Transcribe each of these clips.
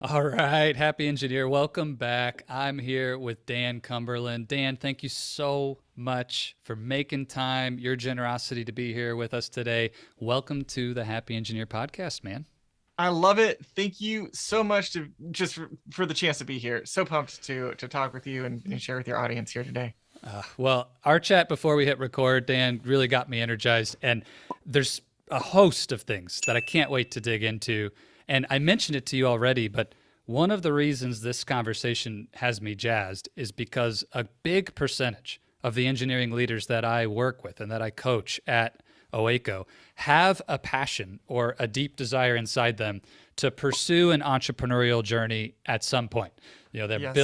All right, happy engineer. Welcome back. I'm here with Dan Cumberland. Dan, thank you so much for making time, your generosity to be here with us today. Welcome to the Happy Engineer podcast, man. I love it. Thank you so much to just for the chance to be here. So pumped to talk with you and share with your audience here today. Well, our chat before we hit record, Dan, really got me energized. And there's a host of things that I can't wait to dig into. And I mentioned it to you already, but one of the reasons this conversation has me jazzed is because a big percentage of the engineering leaders that I work with and that I coach at OACO have a passion or a deep desire inside them to pursue an entrepreneurial journey at some point. You know, they're Yes.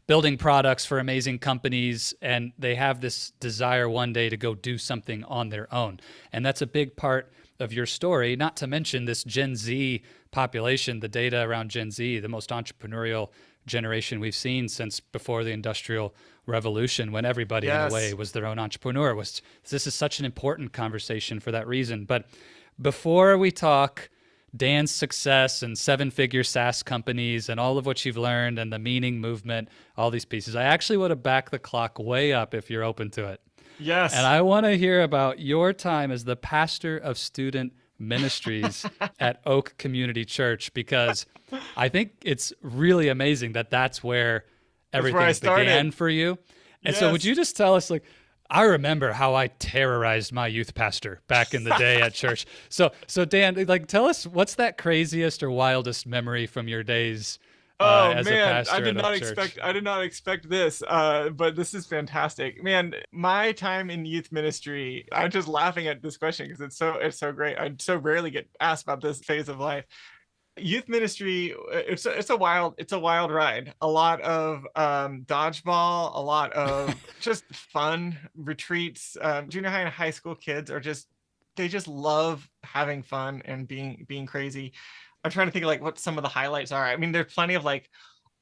building products for amazing companies, and they have this desire one day to go do something on their own. And that's a big part of your story, not to mention this Gen Z population, the data around Gen Z, the most entrepreneurial generation we've seen since before the Industrial Revolution, when everybody in a way Yes. was their own entrepreneur. This is such an important conversation for that reason. But before we talk Dan's success and seven-figure SaaS companies and all of what you've learned and the meaning movement, all these pieces, I actually want to back the clock way up if you're open to it. And Yes. I want to hear about your time as the pastor of student ministries at Oak Community Church, because I think it's really amazing that that's where That's where I everything began started. for you. And so would Yes. you just tell us, like, I remember how I terrorized my youth pastor back in the day at church. So Dan, like, tell us, what's that craziest or wildest memory from your days Oh as a man, pastor at Oak Church? I did not expect this. But this is fantastic. Man, my time in youth ministry, I'm just laughing at this question because it's so great. I so rarely get asked about this phase of life. Youth ministry, it's a wild ride. A lot of dodgeball, a lot of just fun retreats. Junior high and high school kids are just they just love having fun and being crazy. I'm trying to think of like what some of the highlights are. I mean, there's plenty of like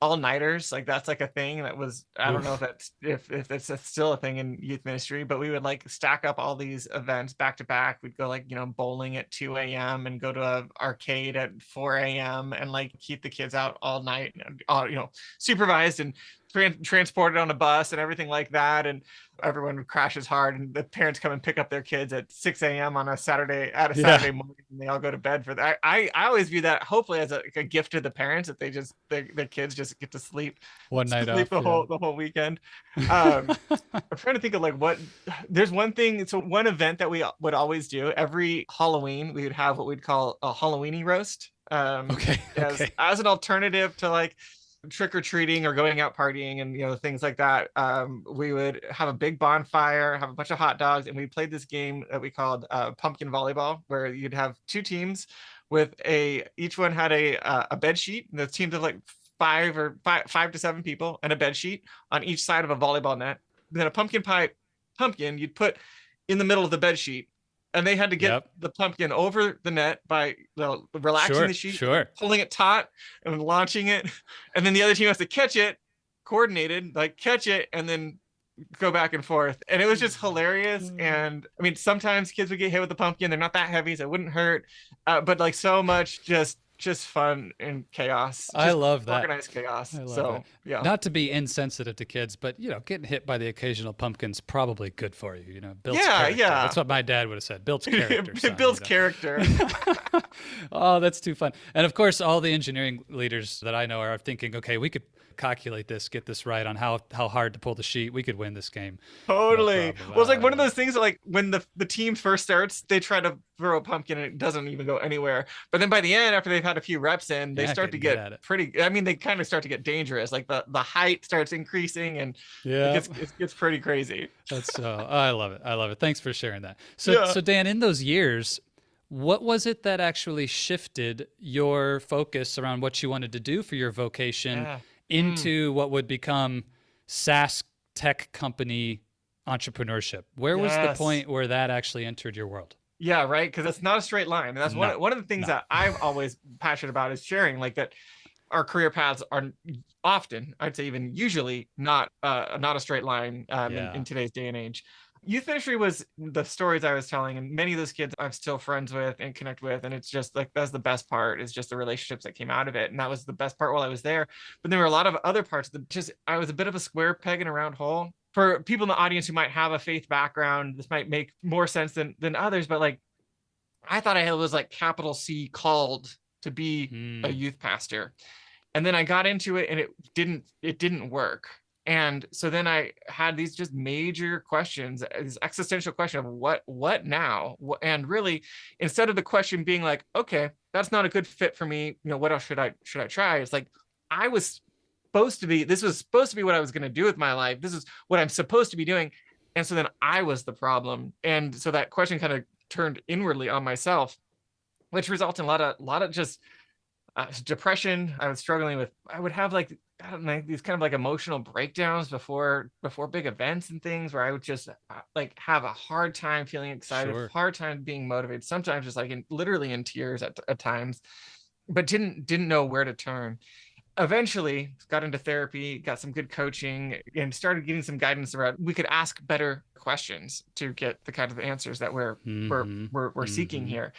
all-nighters, like that's like a thing that was, I don't know if Oof. that's if it's still a thing in youth ministry, but we would like stack up all these events back to back. We'd go like, bowling at 2 a.m. and go to a arcade at 4 a.m. and like keep the kids out all night, all, supervised and transported on a bus and everything like that. And everyone crashes hard and the parents come and pick up their kids at 6 a.m. on a Yeah. Saturday morning, and they all go to bed for that. I always view that hopefully as a gift to the parents, that their kids just get to One night sleep off. Yeah. the whole weekend. um I'm trying to think of like what there's one thing. So one event that we would always do every Halloween, we would have what we'd call a Halloweeny roast, Okay. as Okay. as an alternative to like trick or treating or going out partying and things like that. We would have a big bonfire, have a bunch of hot dogs, and we played this game that we called pumpkin volleyball, where you'd have two teams with each one had a bed sheet. The teams of like five to seven people and a bed sheet on each side of a volleyball net. Then a pumpkin you'd put in the middle of the bed sheet, and they had to get Yep. the pumpkin over the net by relaxing the Sure. sheet, Sure. pulling it taut, and launching it. And then the other team has to catch it, coordinated, like catch it, and then go back and forth. And it was just hilarious. And I mean, sometimes kids would get hit with the pumpkin. They're not that heavy, so it wouldn't hurt. But like so much just fun and chaos, I just love that. organized chaos. I love that. So yeah. Not to be insensitive to kids, but getting hit by the occasional pumpkin's probably good for you. Builds Yeah, character. That's yeah. what my dad would have said. Builds character, It son. builds character. Oh, that's too fun. And of course, all the engineering leaders that I know are thinking, okay, we could calculate this, get this right on how hard to pull the sheet. We could win this game. No Totally. problem. Well, it's like I one of love those things that, like, when the team first starts, they try to throw a pumpkin and it doesn't even go anywhere. But then by the end, after they've had a few reps in, it. they Yeah, start to getting good get at it. pretty. I mean, they kind of start to get dangerous. Like the height starts increasing, and it Yeah. gets pretty crazy. That's I love it. I love it. Thanks for sharing that. So Yeah. so Dan, in those years, what was it that actually shifted your focus around what you wanted to do for your vocation Yeah. Mm. into what would become SaaS tech company entrepreneurship? Where was the Yes. point where that actually entered your world? Yeah, right. Because it's not a straight line. And that's No. one of the things No. that I'm always passionate about is sharing, like that our career paths are often, I'd say even usually, not a straight line in Yeah. today's day and age. Youth ministry was the stories I was telling, and many of those kids I'm still friends with and connect with. And it's just like, that's the best part, is just the relationships that came out of it. And that was the best part while I was there. But there were a lot of other parts that just, I was a bit of a square peg in a round hole. For people in the audience who might have a faith background, this might make more sense than others. But like, I thought I was like capital C called to be a youth pastor. And then I got into it and it didn't work. And so then I had these just major questions, this existential question of what now? And really, instead of the question being like, okay, that's not a good fit for me, what else should I try? It's like, this was supposed to be what I was going to do with my life. This is what I'm supposed to be doing. And so then I was the problem. And so that question kind of turned inwardly on myself, which resulted in a lot of just depression. I was struggling with, I would have like, I don't know, these kind of like emotional breakdowns before big events and things, where I would just like have a hard time feeling excited, Sure. hard time being motivated, sometimes just like literally in tears at times, but didn't know where to turn. Eventually got into therapy, got some good coaching, and started getting some guidance around, we could ask better questions to get the kind of answers that we're seeking here.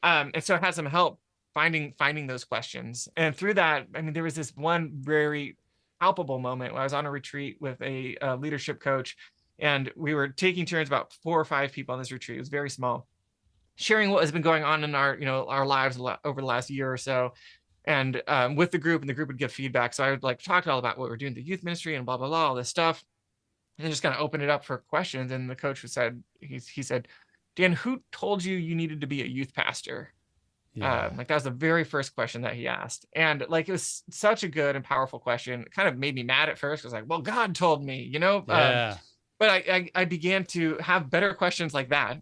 And so it had some help finding those questions. And through that, I mean, there was this one very palpable moment when I was on a retreat with a leadership coach, and we were taking turns, about 4 or 5 people on this retreat. It was very small, sharing what has been going on in our lives over the last year or so. And with the group, and the group would give feedback. So I would like talk all about what we're doing in the youth ministry and blah, blah, blah, all this stuff. And then just kind of open it up for questions. And the coach said, he said, Dan, who told you needed to be a youth pastor? Yeah. Like that was the very first question that he asked. And like, it was such a good and powerful question. It kind of made me mad at first. I was like, well, God told me, Yeah. but I began to have better questions like that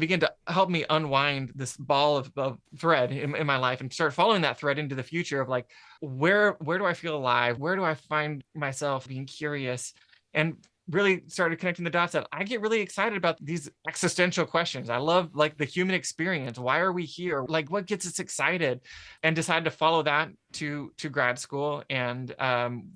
began to help me unwind this ball of thread in my life, and start following that thread into the future of like, where do I feel alive? Where do I find myself being curious? And really started connecting the dots that I get really excited about these existential questions. I love like the human experience. Why are we here? Like, what gets us excited? And decided to follow that to grad school, and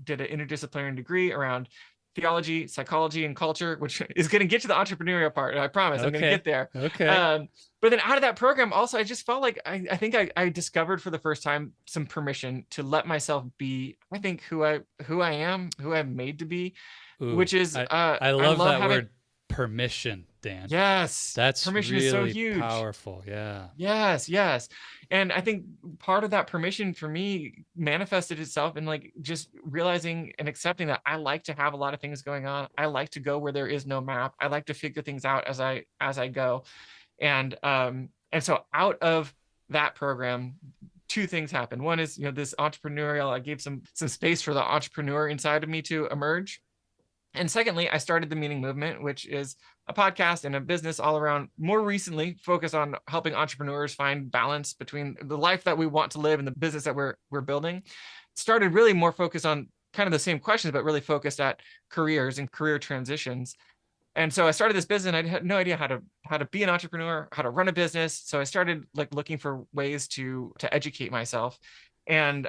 did an interdisciplinary degree around theology, psychology, and culture, which is going to get to the entrepreneurial part. I promise. I'm going to get there. Okay. But then out of that program, also, I just felt like I think I discovered for the first time some permission to let myself be, I think, who I am, who I'm made to be. Ooh, Which is, I love that having, word, permission, Dan. yes, That's permission really is so huge. powerful. Yeah. Yes. And I think part of that permission for me manifested itself in like just realizing and accepting that I like to have a lot of things going on. I like to go where there is no map. I like to figure things out as I go. And so out of that program, 2 things happened. One is, this entrepreneurial, I gave some space for the entrepreneur inside of me to emerge. And secondly, I started the Meaning Movement, which is a podcast and a business all around, more recently focused on helping entrepreneurs find balance between the life that we want to live and the business that we're building. Started really more focused on kind of the same questions, but really focused at careers and career transitions. And so I started this business, and I had no idea how to be an entrepreneur, how to run a business. So I started like looking for ways to educate myself, and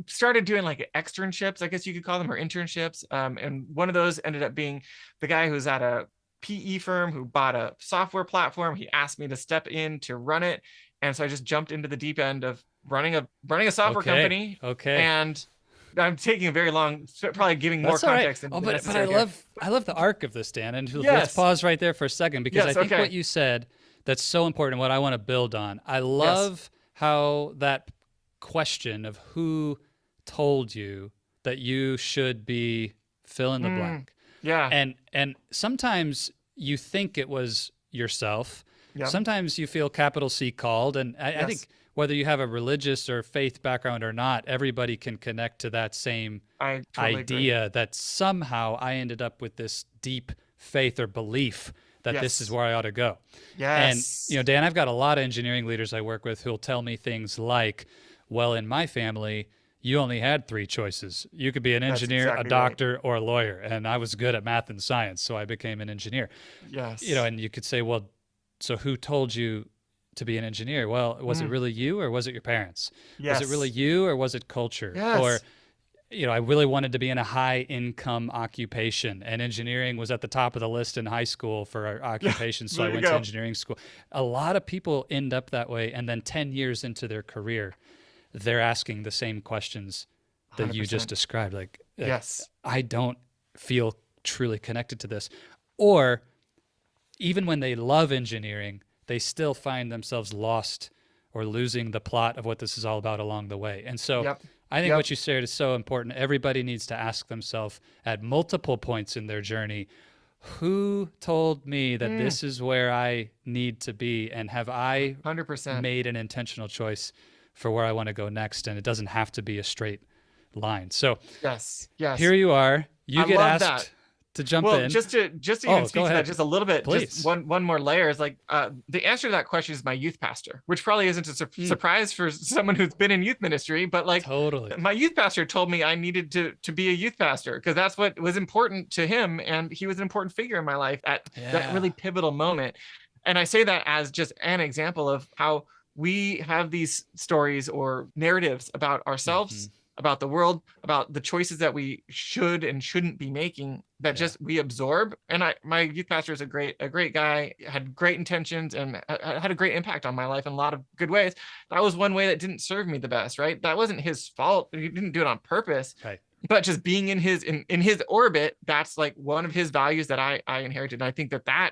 started doing like externships, I guess you could call them, or internships. And one of those ended up being the guy who's at a PE firm who bought a software platform. He asked me to step in to run it. And so I just jumped into the deep end of running a software company. Okay. And I'm taking a very long, probably giving more context. Right. But I love the arc of this, Dan. And Yes. Let's pause right there for a second, because I think okay. what you said, that's so important, what I want to build on. I love how that question of who told you that you should be fill in the blank. Yeah. And sometimes you think it was yourself. Yep. Sometimes you feel capital C called. And I think whether you have a religious or faith background or not, everybody can connect to that same idea that somehow I ended up with this deep faith or belief that this is where I ought to go. Yes. And, Dan, I've got a lot of engineering leaders I work with who'll tell me things like, well, in my family, you only had 3 choices. You could be an engineer, a doctor, or a lawyer. And I was good at math and science, so I became an engineer. Yes. And you could say, well, so who told you to be an engineer? Well, was it really you, or was it your parents? Yes. Was it really you, or was it culture? Yes. I really wanted to be in a high income occupation, and engineering was at the top of the list in high school for our occupation. So I There you went to go. engineering school. A lot of people end up that way. And then 10 years into their career, they're asking the same questions that you just 100%. described. Like, Yes. I don't feel truly connected to this. Or even when they love engineering, they still find themselves lost or losing the plot of what this is all about along the way. And so Yep. I think Yep. what you shared is so important. Everybody needs to ask themselves at multiple points in their journey, who told me that this is where I need to be? And have I 100%. made an intentional choice for where I want to go next? And it doesn't have to be a straight line. So Yes. Yes. here you are. You I get love asked that. to jump Well, in. just to Oh, even go speak to ahead. that just a little bit, Please. just one more layer is like the answer to that question is my youth pastor, which probably isn't a surprise for someone who's been in youth ministry, but like Totally. my youth pastor told me I needed to be a youth pastor because that's what was important to him, and he was an important figure in my life at that really pivotal moment. And I say that as just an example of how we have these stories or narratives about ourselves, about the world, about the choices that we should and shouldn't be making that just we absorb. And my youth pastor is a great guy, had great intentions and had a great impact on my life in a lot of good ways. That was one way that didn't serve me the best, right? That wasn't his fault. He didn't do it on purpose. Right. But just being in his orbit, that's like one of his values that I inherited. And I think that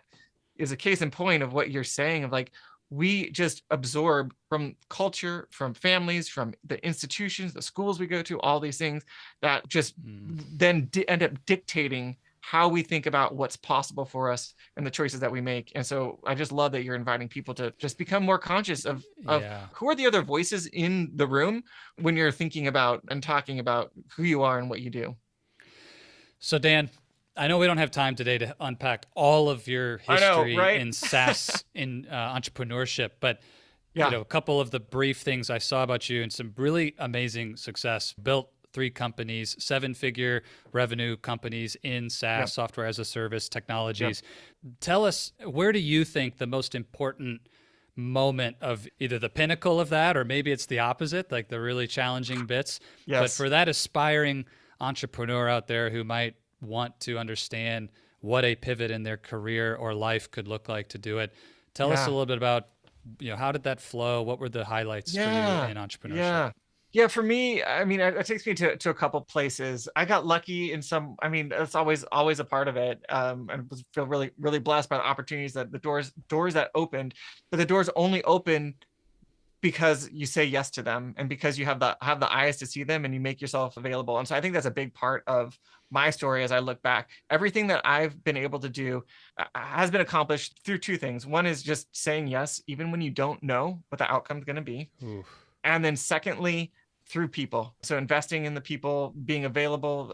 is a case in point of what you're saying of like, we just absorb from culture, from families, from the institutions, the schools we go to, all these things that just then end up dictating how we think about what's possible for us and the choices that we make. And so I just love that you're inviting people to just become more conscious of who are the other voices in the room when you're thinking about and talking about who you are and what you do. So Dan, I know we don't have time today to unpack all of your history in SaaS, in entrepreneurship, but a couple of the brief things I saw about you and some really amazing success. Built 3 companies, 7-figure revenue companies in SaaS, software as a service technologies. Tell us, where do you think the most important moment of either the pinnacle of that, or maybe it's the opposite, like the really challenging bits? But for that aspiring entrepreneur out there who might want to understand what a pivot in their career or life could look like to do it, tell us a little bit about, how did that flow? What were the highlights for you in entrepreneurship? Yeah, for me, I mean, it takes me to a couple places. I got lucky in some, I mean, it's always a part of it. And feel really, really blessed by the opportunities that the doors that opened, but the doors only open because you say yes to them and because you have the eyes to see them and you make yourself available. And so I think that's a big part of my story as I look back. Everything that I've been able to do has been accomplished through 2 things. One is just saying yes, even when you don't know what the outcome is going to be. Oof. And then secondly, through people. So investing in the people, being available,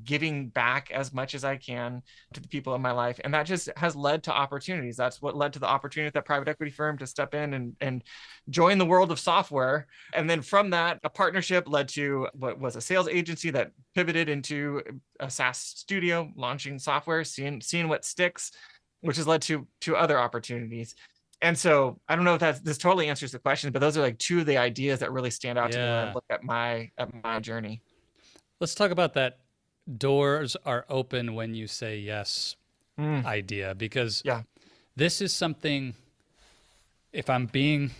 giving back as much as I can to the people in my life. And that just has led to opportunities. That's what led to the opportunity with that private equity firm to step in and join the world of software. And then from that, a partnership led to what was a sales agency that pivoted into a SaaS studio, launching software, seeing what sticks, which has led to other opportunities. And so I don't know if this totally answers the question, but those are like 2 of the ideas that really stand out to me when I look at my journey. Let's talk about that doors are open when you say yes idea, because this is something, if I'm being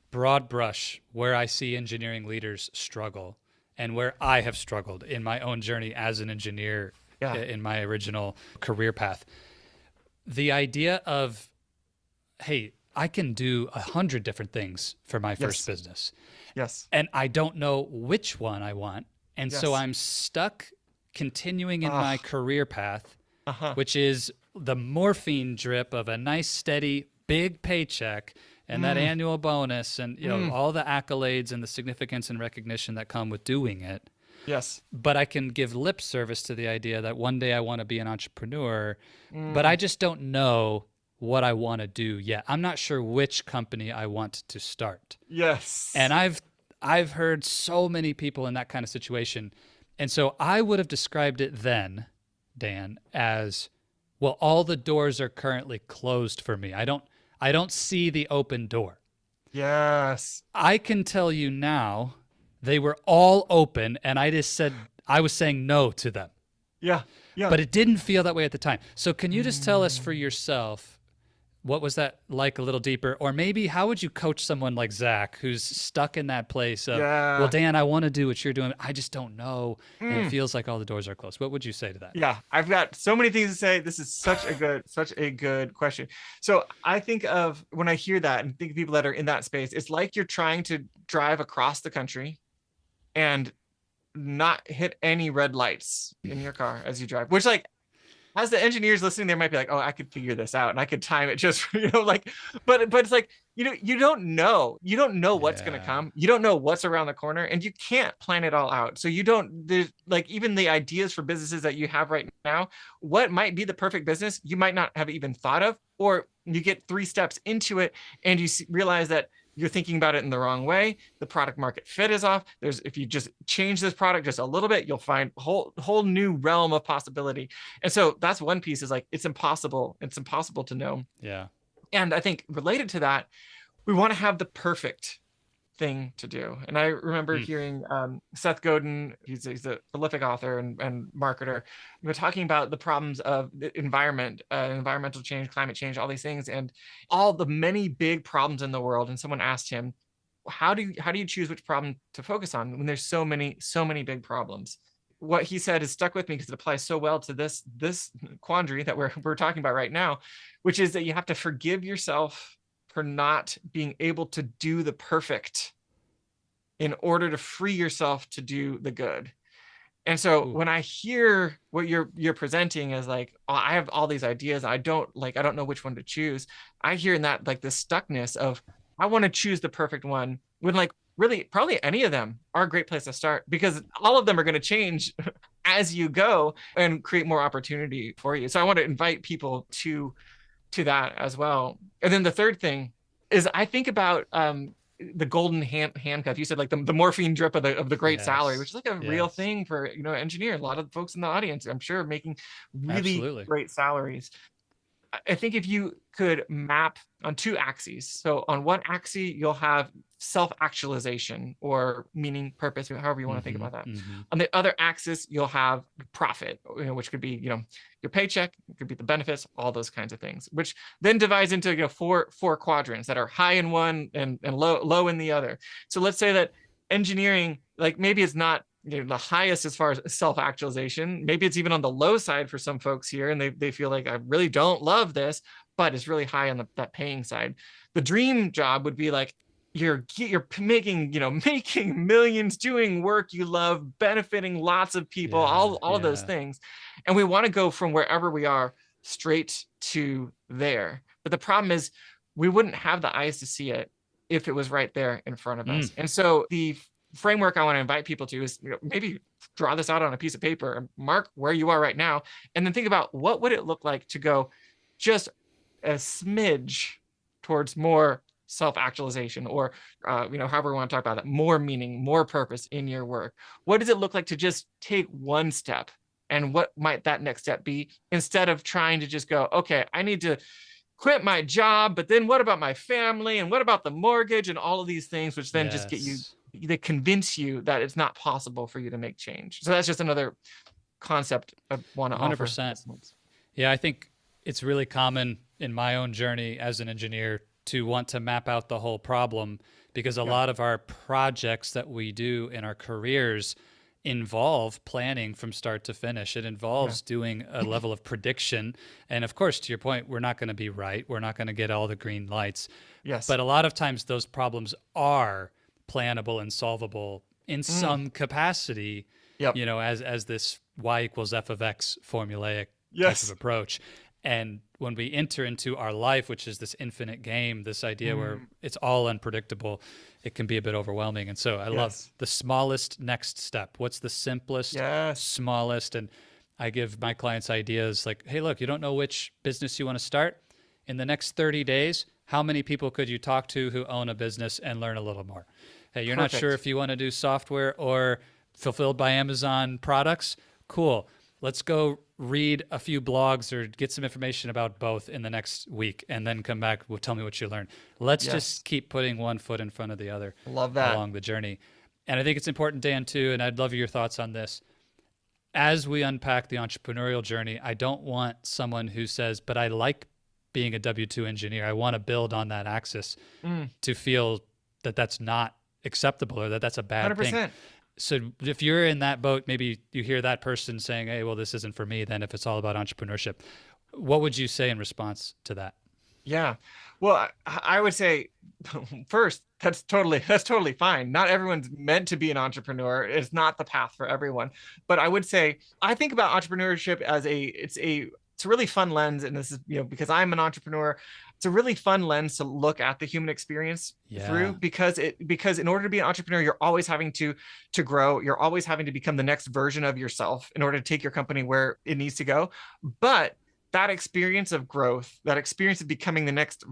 broad brush, where I see engineering leaders struggle and where I have struggled in my own journey as an engineer in my original career path. The idea of, hey, I can do 100 different things for my first business. Yes. And I don't know which one I want. And so I'm stuck continuing in my career path, which is the morphine drip of a nice, steady, big paycheck and that annual bonus and all the accolades and the significance and recognition that come with doing it. Yes. But I can give lip service to the idea that one day I want to be an entrepreneur, but I just don't know what I want to do yet. I'm not sure which company I want to start. Yes. And I've heard so many people in that kind of situation. And so I would have described it then, Dan, as, well, all the doors are currently closed for me. I don't see the open door. Yes. I can tell you now they were all open, and I just said, I was saying no to them. Yeah. Yeah. But it didn't feel that way at the time. So can you just tell us for Mm. yourself, what was that like a little deeper? Or maybe how would you coach someone like Zach who's stuck in that place of, well, Yeah. Dan, I want to do what you're doing. I just don't know. And it Mm. feels like all the doors are closed. What would you say to that? Yeah, I've got so many things to say. This is such a good question. So I think of when I hear that and think of people that are in that space, it's like you're trying to drive across the country and not hit any red lights in your car as you drive, which like as the engineers listening, they might be like, oh, I could figure this out and I could time it just for, like, but it's like, you don't know what's going to Yeah. come. You don't know what's around the corner and you can't plan it all out. So there's like, even the ideas for businesses that you have right now, what might be the perfect business, you might not have even thought of, or you get 3 steps into it and you realize that you're thinking about it in the wrong way. The product market fit is off. If you just change this product just a little bit, you'll find a whole new realm of possibility. And so that's one piece, is like, it's impossible. It's impossible to know. Yeah. And I think related to that, we want to have the perfect thing to do. And I remember hearing Seth Godin, he's a prolific author and marketer, talking about the problems of the environment, environmental change, climate change, all these things, and all the many big problems in the world. And someone asked him, how do you choose which problem to focus on when there's so many big problems? What he said has stuck with me because it applies so well to this quandary that we're talking about right now, which is that you have to forgive yourself for not being able to do the perfect in order to free yourself to do the good. And so when I hear what you're presenting as like, oh, I have all these ideas, I don't know which one to choose. I hear in that like this stuckness of, I want to choose the perfect one, when like really probably any of them are a great place to start, because all of them are going to change as you go and create more opportunity for you. So I want to invite people to that as well. And then the third thing is, I think about the golden handcuff. You said like the morphine drip of the great salary, which is like a real thing for engineer. A lot of folks in the audience, I'm sure, making really great salaries. I think if you could map on 2 axes, so on one axis you'll have self-actualization, or meaning, purpose, however you want to think about that. On the other axis you'll have profit, which could be your paycheck, it could be the benefits, all those kinds of things, which then divides into four quadrants that are high in one and low in the other. So let's say that engineering, like maybe it's not the highest as far as self-actualization. Maybe it's even on the low side for some folks here, and they feel like, I really don't love this, but it's really high on that paying side. The dream job would be like, you're making making millions, doing work you love, benefiting lots of people, all of those things. And we want to go from wherever we are straight to there. But the problem is, we wouldn't have the eyes to see it if it was right there in front of us. And so the framework I want to invite people to is, maybe draw this out on a piece of paper and mark where you are right now, and then think about, what would it look like to go just a smidge towards more self-actualization, or however we want to talk about that, more meaning, more purpose in your work. What does it look like to just take one step, and what might that next step be, instead of trying to just go, okay, I need to quit my job, but then what about my family, and what about the mortgage, and all of these things, which then just get you, they convince you that it's not possible for you to make change. So that's just another concept I want to 100%. offer. Yeah, I think it's really common in my own journey as an engineer to want to map out the whole problem, because a lot of our projects that we do in our careers involve planning from start to finish. It involves doing a level of prediction. And of course, to your point, we're not going to be right. We're not going to get all the green lights. Yes. But a lot of times those problems are plannable and solvable in some capacity, as this y = f of x formulaic type of approach. And when we enter into our life, which is this infinite game, this idea where it's all unpredictable, it can be a bit overwhelming. And so I love the smallest next step. What's the simplest, smallest? And I give my clients ideas like, hey, look, you don't know which business you want to start. In the next 30 days, how many people could you talk to who own a business and learn a little more? Hey, you're not sure if you want to do software or fulfilled by Amazon products? Cool. Let's go read a few blogs or get some information about both in the next week, and then come back. Tell me what you learned. Let's just keep putting one foot in front of the other. Love that. Along the journey. And I think it's important, Dan, too, and I'd love your thoughts on this. As we unpack the entrepreneurial journey, I don't want someone who says, but I like being a W-2 engineer. I want to build on that axis to feel that that's not acceptable or that that's a bad 100%. thing. So if you're in that boat, maybe you hear that person saying, hey, well, this isn't for me, then if it's all about entrepreneurship. What would you say in response to that? Yeah. Well, I would say first, that's totally fine. Not everyone's meant to be an entrepreneur. It's not the path for everyone. But I would say, I think about entrepreneurship as it's a really fun lens. And this is, because I'm an entrepreneur, it's a really fun lens to look at the human experience through, because in order to be an entrepreneur, you're always having to grow. You're always having to become the next version of yourself in order to take your company where it needs to go. But that experience of growth, that experience of becoming the next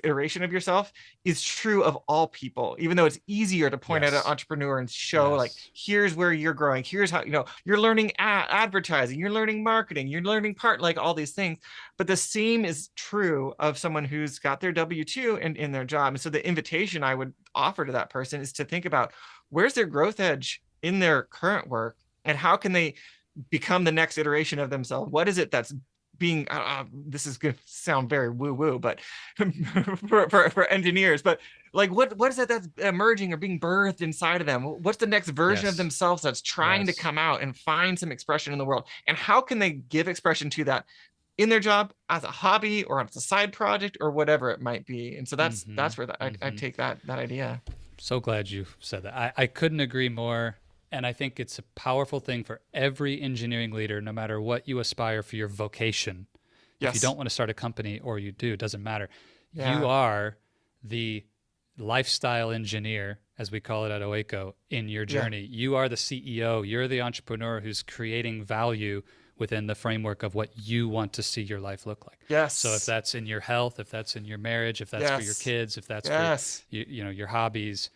iteration of yourself is true of all people, even though it's easier to point at an entrepreneur and show like, here's where you're growing. Here's how, you're learning advertising, you're learning marketing, you're learning like all these things. But the same is true of someone who's got their W-2 and in their job. And so the invitation I would offer to that person is to think about where's their growth edge in their current work, and how can they become the next iteration of themselves? What is it that's being this is going to sound very woo-woo, but for engineers, but like what is it that's emerging or being birthed inside of them? What's the next version of themselves that's trying to come out and find some expression in the world? And how can they give expression to that in their job, as a hobby, or as a side project, or whatever it might be? And so that's where I take that idea. So glad you said that. I couldn't agree more. And I think it's a powerful thing for every engineering leader, no matter what you aspire for your vocation. If you don't want to start a company, or you do, it doesn't matter. You are the lifestyle engineer, as we call it at Oeko, in your journey. You are the CEO. You're the entrepreneur who's creating value within the framework of what you want to see your life look like. So if that's in your health, if that's in your marriage, if that's for your kids, if that's for your hobbies,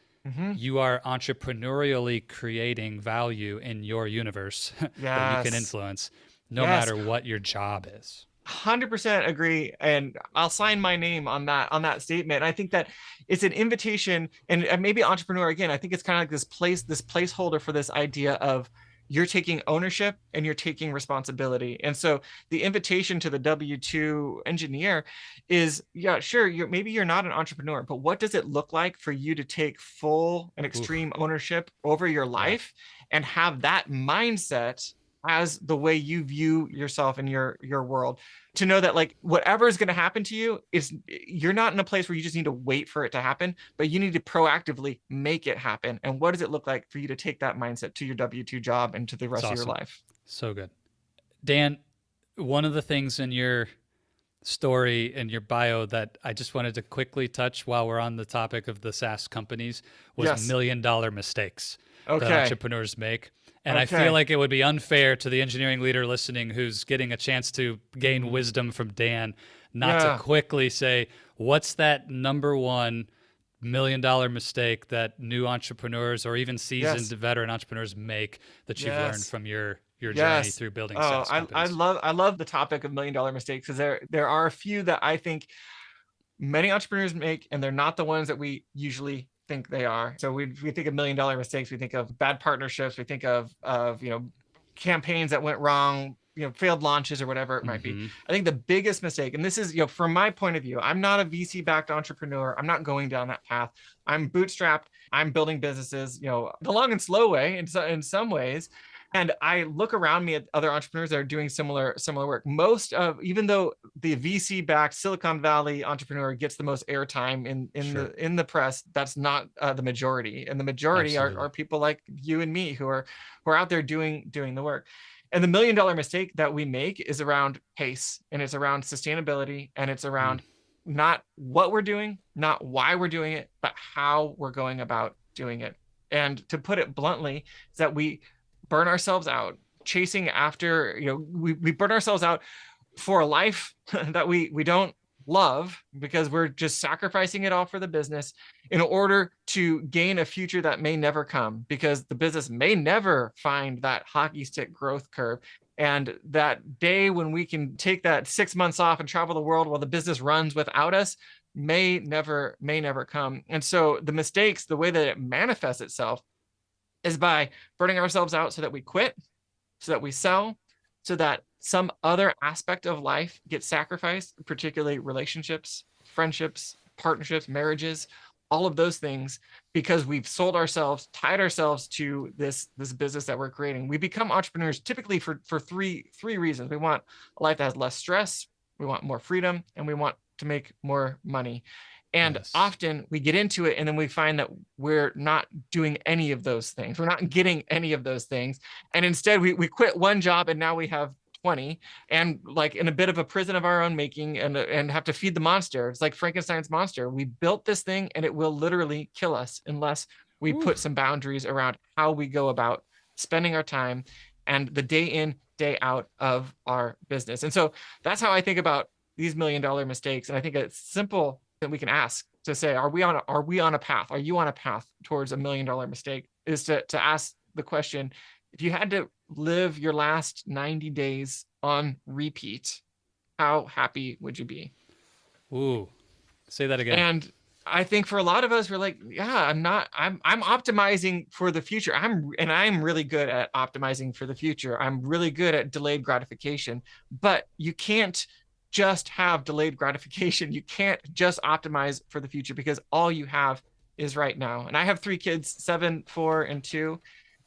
you are entrepreneurially creating value in your universe that you can influence, no matter what your job is. 100% agree, and I'll sign my name on that statement. I think that it's an invitation, and maybe entrepreneur again. I think it's kind of like this placeholder for this idea of you're taking ownership and you're taking responsibility. And so the invitation to the W-2 engineer is, maybe you're not an entrepreneur, but what does it look like for you to take full and extreme ownership over your life and have that mindset as the way you view yourself in your world? To know that like whatever is going to happen to you is, you're not in a place where you just need to wait for it to happen, but you need to proactively make it happen. And what does it look like for you to take that mindset to your W-2 job and to the rest of your life? So good. Dan, one of the things in your story and your bio that I just wanted to quickly touch while we're on the topic of the SaaS companies was $1 million mistakes that entrepreneurs make. And I feel like it would be unfair to the engineering leader listening who's getting a chance to gain wisdom from Dan not to quickly say, what's that number one $1 million mistake that new entrepreneurs or even seasoned veteran entrepreneurs make that you've learned from your journey through building SaaS companies? I love the topic of $1 million mistakes, because there are a few that I think many entrepreneurs make, and they're not the ones that we usually think they are. So we think of $1 million mistakes. We think of bad partnerships. We think of campaigns that went wrong, failed launches or whatever it might be. I think the biggest mistake, and this is, from my point of view, I'm not a VC backed entrepreneur. I'm not going down that path. I'm bootstrapped. I'm building businesses, the long and slow way in some ways. And I look around me at other entrepreneurs that are doing similar work. Even though the VC-backed Silicon Valley entrepreneur gets the most airtime in the press, that's not the majority. And the majority are people like you and me who are out there doing the work. And the $1 million mistake that we make is around pace, and it's around sustainability, and it's around not what we're doing, not why we're doing it, but how we're going about doing it. And to put it bluntly, is that we burn ourselves out chasing after, we burn ourselves out for a life that we don't love, because we're just sacrificing it all for the business in order to gain a future that may never come, because the business may never find that hockey stick growth curve. And that day when we can take that 6 months off and travel the world while the business runs without us may never come. And so the mistakes, the way that it manifests itself is by burning ourselves out so that we quit, so that we sell, so that some other aspect of life gets sacrificed, particularly relationships, friendships, partnerships, marriages, all of those things, because we've sold ourselves, tied ourselves to this business that we're creating. We become entrepreneurs typically for three reasons. We want a life that has less stress, we want more freedom, and we want to make more money. And Yes. often we get into it and then we find that we're not doing any of those things. We're not getting any of those things. And instead we quit one job and now we have 20 and like in a bit of a prison of our own making and have to feed the monster. It's like Frankenstein's monster. We built this thing and it will literally kill us unless we put some boundaries around how we go about spending our time and the day in, day out of our business. And so that's how I think about these $1 million mistakes. And I think it's simple that we can ask to say, are we on a path? Are you on a path towards $1 million mistake? Is to ask the question, if you had to live your last 90 days on repeat, how happy would you be? Ooh, say that again. And I think for a lot of us, we're like, yeah, I'm optimizing for the future. I'm really good at optimizing for the future. I'm really good at delayed gratification, but you can't just have delayed gratification. You can't just optimize for the future because all you have is right now. And I have 3 kids, 7, 4, and 2,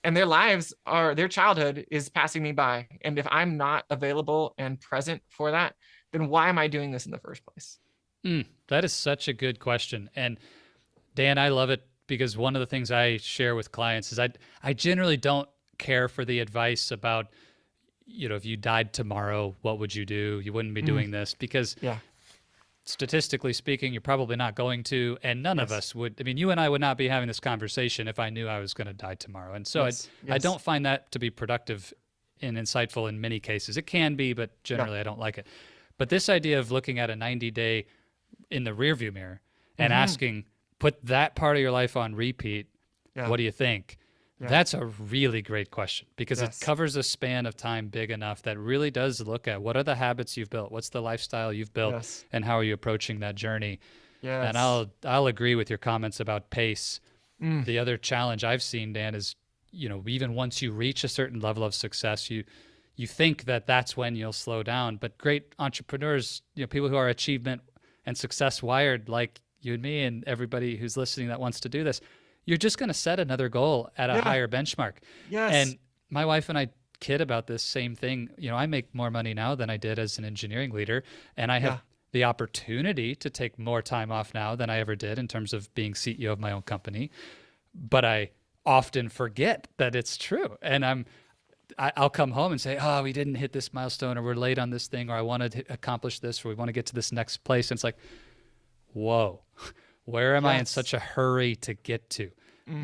and their childhood is passing me by. And if I'm not available and present for that, then why am I doing this in the first place? That is such a good question. And Dan, I love it because one of the things I share with clients is I generally don't care for the advice about, if you died tomorrow, what would you do? You wouldn't be doing this because statistically speaking, you're probably not going to, and none of us would. I mean, you and I would not be having this conversation if I knew I was going to die tomorrow. And so I don't find that to be productive and insightful in many cases. It can be, but generally I don't like it. But this idea of looking at a 90-day in the rearview mirror and asking, put that part of your life on repeat. What do you think? That's a really great question because it covers a span of time big enough that really does look at what are the habits you've built, what's the lifestyle you've built, and how are you approaching that journey. And I'll agree with your comments about pace. The other challenge I've seen, Dan, is even once you reach a certain level of success, you think that that's when you'll slow down. But great entrepreneurs, people who are achievement and success wired, like you and me and everybody who's listening that wants to do this, you're just going to set another goal at a higher benchmark. And my wife and I kid about this same thing. I make more money now than I did as an engineering leader, and I have the opportunity to take more time off now than I ever did in terms of being CEO of my own company. But I often forget that it's true. And I'll come home and say, oh, we didn't hit this milestone, or we're late on this thing, or I want to accomplish this, or we want to get to this next place. And it's like, whoa, where am I in such a hurry to get to?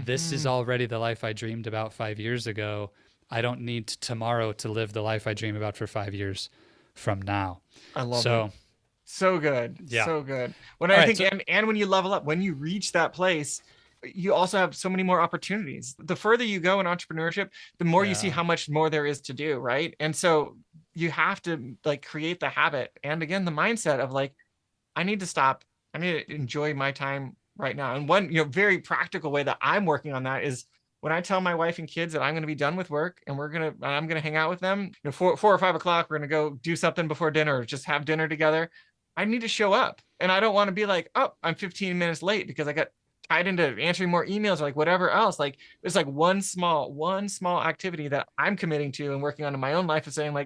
This is already the life I dreamed about 5 years ago. I don't need tomorrow to live the life I dream about for 5 years from now. I love it. So good. Yeah. So good. And when you level up, when you reach that place, you also have so many more opportunities. The further you go in entrepreneurship, the more you see how much more there is to do, right? And so you have to create the habit. And again, the mindset of I need to stop. I need to enjoy my time right now. And one, very practical way that I'm working on that is when I tell my wife and kids that I'm going to be done with work and I'm going to hang out with them, 4 or 5 o'clock, we're going to go do something before dinner or just have dinner together. I need to show up. And I don't want to be like, oh, I'm 15 minutes late because I got tied into answering more emails or whatever else. There's one small activity that I'm committing to and working on in my own life of saying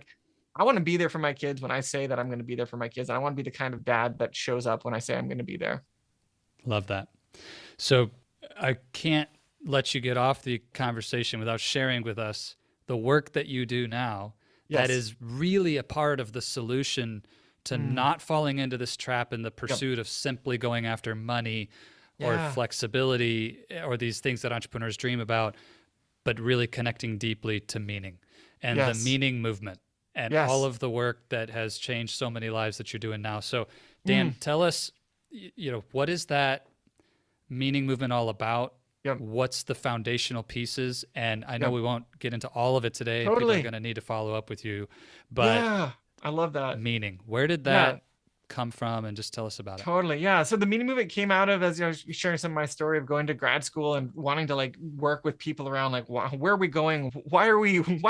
I want to be there for my kids when I say that I'm going to be there for my kids. And I want to be the kind of dad that shows up when I say I'm going to be there. Love that. So I can't let you get off the conversation without sharing with us the work that you do now that is really a part of the solution to not falling into this trap in the pursuit of simply going after money or flexibility or these things that entrepreneurs dream about, but really connecting deeply to meaning and the meaning movement and all of the work that has changed so many lives that you're doing now. So Dan, tell us, what is that meaning movement all about? What's the foundational pieces? And I know we won't get into all of it today. Totally. People are going to need to follow up with you, but I love that. meaning, where did that come from, and just tell us about it. Totally. Yeah. So the meaning movement came out of, as I was sharing some of my story of going to grad school and wanting to like work with people around like, where are we going? Why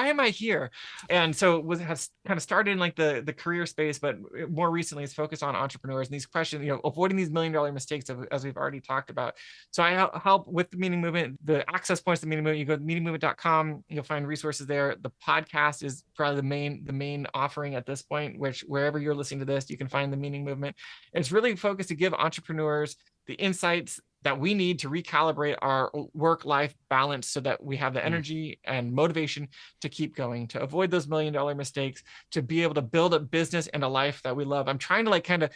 am I here? And so it has kind of started in like the career space, but more recently it's focused on entrepreneurs and these questions, avoiding these $1 million mistakes as we've already talked about. So I help with the meaning movement, the access points to the meaning movement. You go to meaningmovement.com, you'll find resources there. The podcast is probably the main offering at this point, which wherever you're listening to this, you can find the meaning movement. It's really focused to give entrepreneurs the insights that we need to recalibrate our work-life balance so that we have the energy and motivation to keep going, to avoid those $1 million mistakes, to be able to build a business and a life that we love. I'm trying to like kind of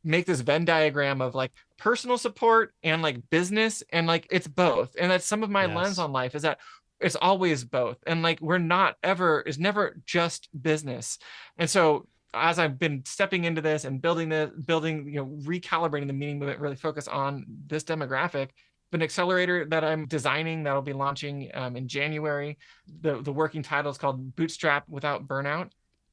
make this Venn diagram of like personal support and like business, and like it's both. And that's some of my lens on life, is that it's always both. And like it's never just business. And so as I've been stepping into this and building, recalibrating the meaning movement, really focus on this demographic. An accelerator that I'm designing that'll be launching in January. The working title is called Bootstrap Without Burnout,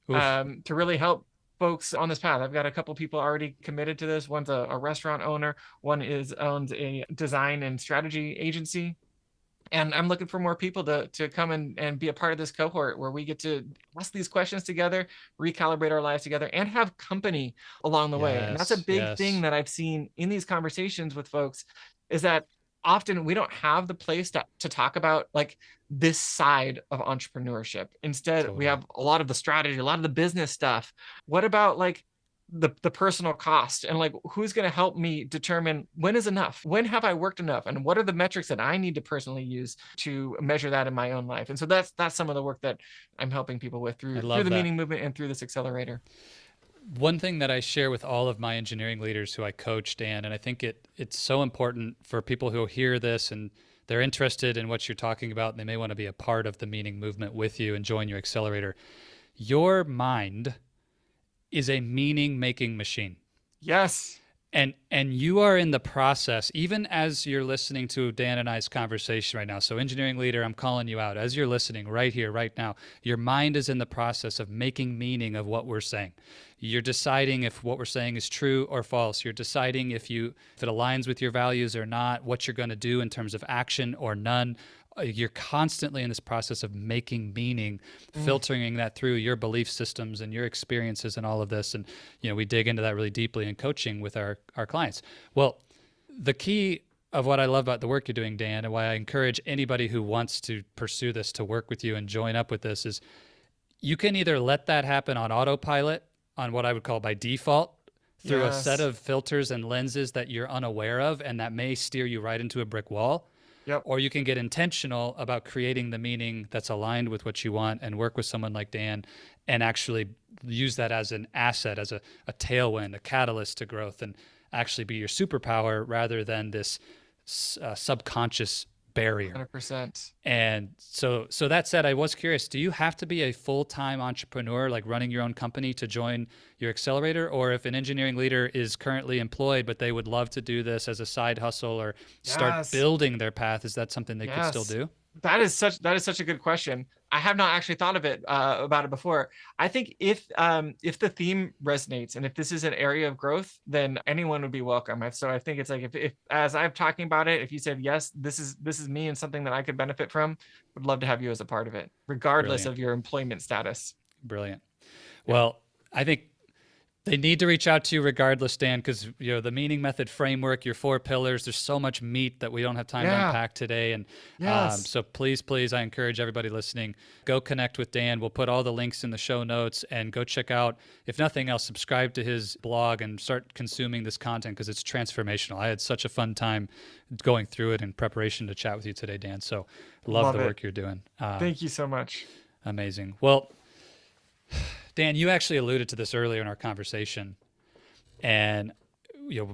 to really help folks on this path. I've got a couple people already committed to this. One's a restaurant owner. One owns a design and strategy agency. And I'm looking for more people to come and be a part of this cohort where we get to ask these questions together, recalibrate our lives together, and have company along the way. And that's a big thing that I've seen in these conversations with folks, is that often we don't have the place to talk about like this side of entrepreneurship. Instead, we have a lot of the strategy, a lot of the business stuff. What about like the personal cost, and like who's going to help me determine when is enough, when have I worked enough, and what are the metrics that I need to personally use to measure that in my own life? And so that's some of the work that I'm helping people with through the meaning movement and through this accelerator. One thing that I share with all of my engineering leaders who I coach, Dan, and I think it's so important for people who hear this and they're interested in what you're talking about, and they may want to be a part of the meaning movement with you and join your accelerator. Your mind is a meaning-making machine. Yes. And you are in the process, even as you're listening to Dan and I's conversation right now. So engineering leader, I'm calling you out. As you're listening right here, right now, your mind is in the process of making meaning of what we're saying. You're deciding if what we're saying is true or false. You're deciding if it aligns with your values or not, what you're going to do in terms of action or none. You're constantly in this process of making meaning, filtering that through your belief systems and your experiences and all of this. And, we dig into that really deeply in coaching with our clients. Well, the key of what I love about the work you're doing, Dan, and why I encourage anybody who wants to pursue this to work with you and join up with this, is you can either let that happen on autopilot, on what I would call by default, through a set of filters and lenses that you're unaware of, and that may steer you right into a brick wall. Yep. Or you can get intentional about creating the meaning that's aligned with what you want, and work with someone like Dan and actually use that as an asset, as a tailwind, a catalyst to growth, and actually be your superpower rather than this subconscious barrier. 100%. And so that said, I was curious, do you have to be a full-time entrepreneur, like running your own company, to join your accelerator? Or if an engineering leader is currently employed, but they would love to do this as a side hustle or start building their path, is that something they could still do? That is such a good question. I have not actually thought of it about it before. I think if the theme resonates and if this is an area of growth, then anyone would be welcome. So I think it's like if as I'm talking about it, if you said yes, this is me and something that I could benefit from, would love to have you as a part of it, regardless of your employment status. Brilliant. Well, I think they need to reach out to you regardless, Dan, because the meaning method framework, your 4 pillars, there's so much meat that we don't have time to unpack today. And so please, I encourage everybody listening, go connect with Dan. We'll put all the links in the show notes, and go check out, if nothing else, subscribe to his blog and start consuming this content, because it's transformational. I had such a fun time going through it in preparation to chat with you today, Dan. So love the work you're doing. Thank you so much. Amazing. Well, Dan, you actually alluded to this earlier in our conversation, and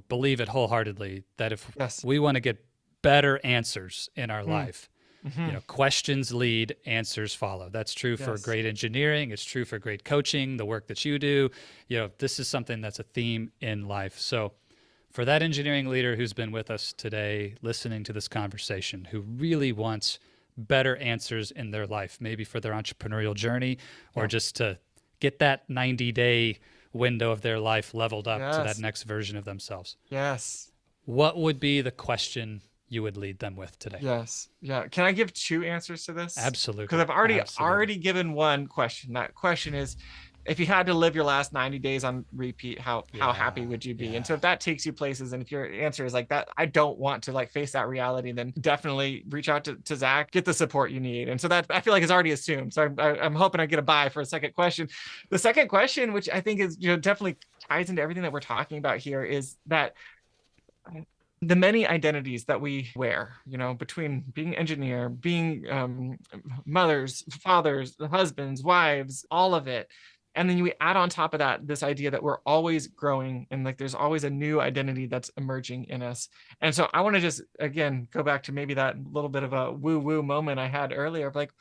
believe it wholeheartedly that if we want to get better answers in our life, questions lead, answers follow. That's true for great engineering. It's true for great coaching, the work that you do. This is something that's a theme in life. So for that engineering leader who's been with us today, listening to this conversation, who really wants better answers in their life, maybe for their entrepreneurial journey, or just to get that 90-day window of their life leveled up to that Yes. next version of themselves. Yes. What would be the question you would lead them with today? Yes. Yeah. Can I give two answers to this? Because Absolutely. I've already Absolutely. given one question. That question is, if you had to live your last 90 days on repeat, how Yeah. happy would you be? And so Yeah. if that takes you places, and if your answer is like that, I don't want to like face that reality, then definitely reach out to Zach, get the support you need. And so that I feel like is already assumed. So I'm hoping I get a buy for a second question. The second question, which I think is, definitely ties into everything that we're talking about here, is that the many identities that we wear, between being engineer, being mothers, fathers, husbands, wives, all of it. And then we add on top of that this idea that we're always growing, and like there's always a new identity that's emerging in us. And so I want to just again go back to maybe that little bit of a woo-woo moment I had earlier of like,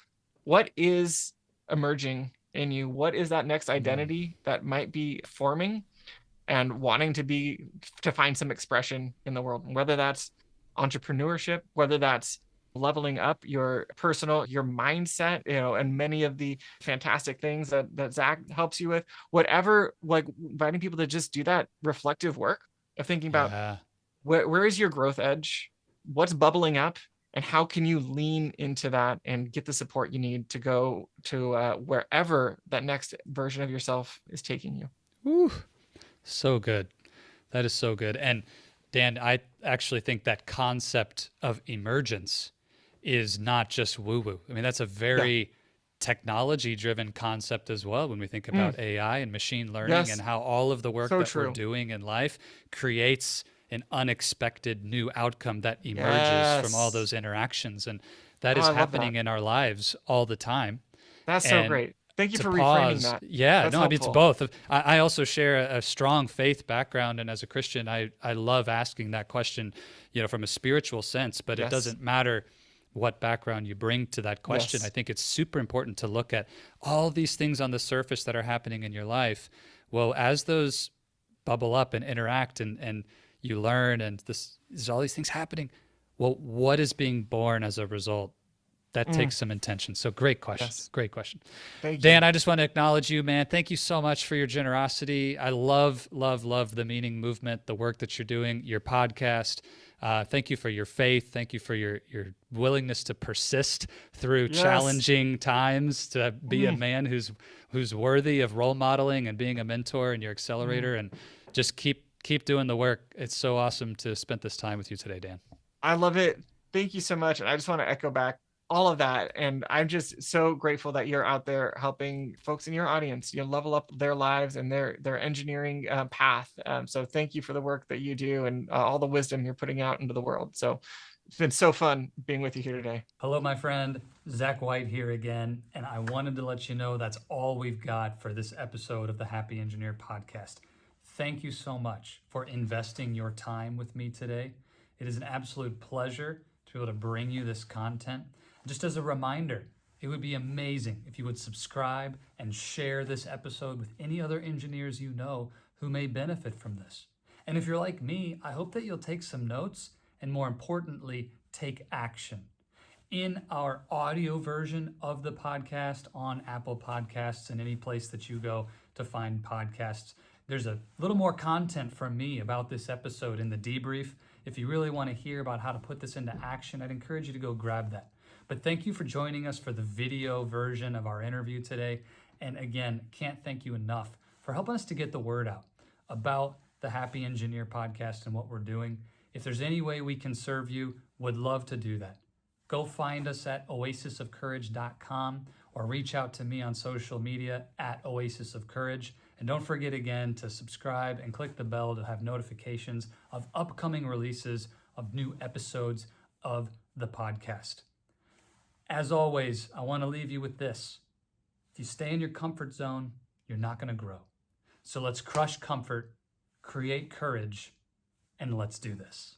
what is emerging in you? What is that next Mm. identity that might be forming and wanting to find some expression in the world, whether that's entrepreneurship, whether that's leveling up your mindset, and many of the fantastic things that Zach helps you with, whatever, like inviting people to just do that reflective work of thinking about Yeah. where is your growth edge, what's bubbling up, and how can you lean into that and get the support you need to go to wherever that next version of yourself is taking you. Woo. So good. That is so good. And Dan, I actually think that concept of emergence is not just woo woo. I mean, that's a Yeah. very technology driven concept as well when we think Mm. about AI and machine learning and Yes. how all of the work So that we're true. doing in life creates an unexpected new outcome that emerges from all Yes. those interactions. And that Oh, is I love that. happening in our lives all the time. That's so And great. Thank you to for reframing pause, that. yeah, That's no, I mean, it's helpful. both. I also share a strong faith background. And as a Christian, I love asking that question, from a spiritual sense, but it Yes. doesn't matter what background you bring to that question. I Yes. think it's super important to look at all these things on the surface that are happening in your life. Well, as those bubble up and interact and you learn and there's all these things happening, well, what is being born as a result? That Mm. takes some intention. So great question. Yes. Great question. Thank you. Dan, I just want to acknowledge you, man. Thank you so much for your generosity. I love, love, love the meaning movement, the work that you're doing, your podcast. Thank you for your faith. Thank you for your willingness to persist through Yes. challenging times, to be a Mm. man who's worthy of role modeling and being a mentor and your Mm. accelerator, and just keep doing the work. It's so awesome to spend this time with you today, Dan. I love it. Thank you so much. And I just want to echo back all of that. And I'm just so grateful that you're out there helping folks in your audience, level up their lives and their engineering path. So thank you for the work that you do and all the wisdom you're putting out into the world. So it's been so fun being with you here today. Hello, my friend. Zach White here again, and I wanted to let you know that's all we've got for this episode of the Happy Engineer podcast. Thank you so much for investing your time with me today. It is an absolute pleasure to be able to bring you this content. Just as a reminder, it would be amazing if you would subscribe and share this episode with any other engineers you know who may benefit from this. And if you're like me, I hope that you'll take some notes and, more importantly, take action. In our audio version of the podcast on Apple Podcasts and any place that you go to find podcasts, there's a little more content from me about this episode in the debrief. If you really want to hear about how to put this into action, I'd encourage you to go grab that. But thank you for joining us for the video version of our interview today. And again, can't thank you enough for helping us to get the word out about the Happy Engineer podcast and what we're doing. If there's any way we can serve you, would love to do that. Go find us at oasisofcourage.com or reach out to me on social media at Oasis of Courage. And don't forget again to subscribe and click the bell to have notifications of upcoming releases of new episodes of the podcast. As always, I want to leave you with this. If you stay in your comfort zone, you're not going to grow. So let's crush comfort, create courage, and let's do this.